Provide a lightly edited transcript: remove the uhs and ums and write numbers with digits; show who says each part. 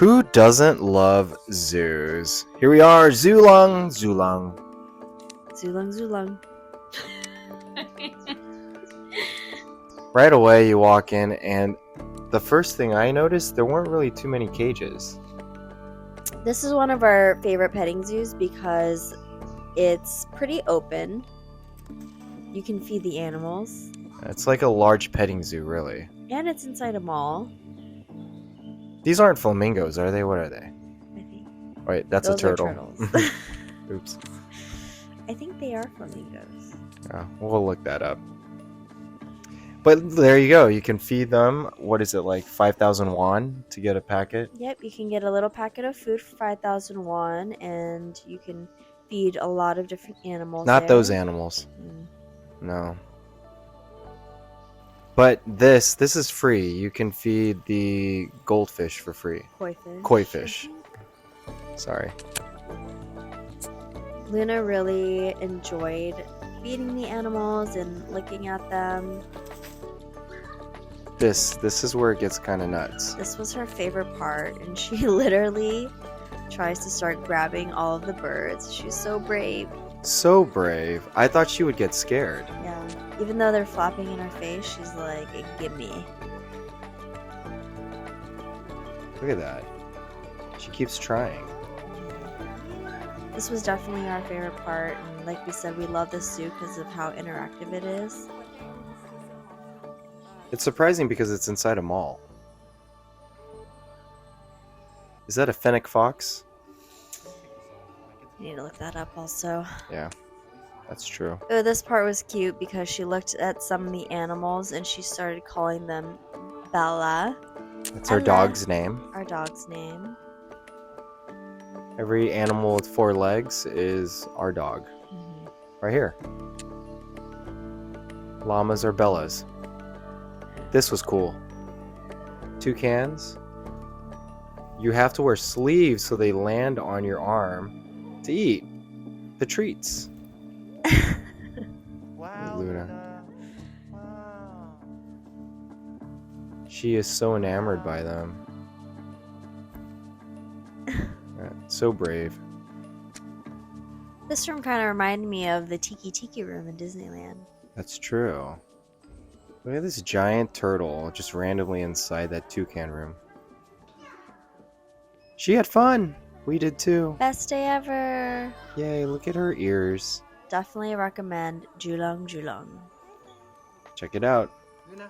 Speaker 1: Who doesn't love zoos? Here we are, Zoolung Zoolung.
Speaker 2: Zoolung Zoolung.
Speaker 1: Right away you walk in and the first thing I noticed, there weren't really too many cages.
Speaker 2: This is one of our favorite petting zoos because it's pretty open. You can feed the animals.
Speaker 1: It's like a large petting zoo, really.
Speaker 2: And it's inside a mall.
Speaker 1: These aren't flamingos, are they? What are they?
Speaker 2: I think.
Speaker 1: Wait, that's
Speaker 2: Those
Speaker 1: a turtle.
Speaker 2: are turtles.
Speaker 1: Oops.
Speaker 2: I think they are flamingos.
Speaker 1: Oh, we'll look that up. But there you go. You can feed them. What is it, like 5,000 won to get a packet?
Speaker 2: Yep, you can get a little packet of food for 5,000 won, and you can feed a lot of different animals.
Speaker 1: Not
Speaker 2: there.
Speaker 1: those animals. No. But this is free. You can feed the goldfish for free.
Speaker 2: Koi fish.
Speaker 1: Koi fish. Sorry.
Speaker 2: Luna really enjoyed feeding the animals and looking at them.
Speaker 1: This is where it gets kind of nuts.
Speaker 2: This was her favorite part, and she literally tries to start grabbing all of the birds. She's so brave.
Speaker 1: So brave. I thought she would get scared.
Speaker 2: Yeah. Even though they're flapping in her face, she's like, gimme.
Speaker 1: Look at that. She keeps trying.
Speaker 2: This was definitely our favorite part, and like we said, we love this zoo because of how interactive it is.
Speaker 1: It's surprising because it's inside a mall. Is that a Fennec Fox?
Speaker 2: I need to look that up also.
Speaker 1: Yeah, that's true.
Speaker 2: Oh, this part was cute because she looked at some of the animals and she started calling them Bella.
Speaker 1: That's our dog's name.
Speaker 2: Our dog's name.
Speaker 1: Every animal with 4 legs is our dog.
Speaker 2: Mm-hmm.
Speaker 1: Right here. Llamas are Bellas. This was cool. Toucans. You have to wear sleeves so they land on your arm to eat the treats.
Speaker 3: Wow,
Speaker 1: Luna. She is so enamored by them. So brave.
Speaker 2: This room kind of reminded me of the Tiki room in Disneyland.
Speaker 1: That's true. Look at this giant turtle just randomly inside that toucan room. She had fun. We did too.
Speaker 2: Best day ever.
Speaker 1: Yay, look at her ears.
Speaker 2: Definitely recommend Zoolung Zoolung.
Speaker 1: Check it out.
Speaker 3: Luna.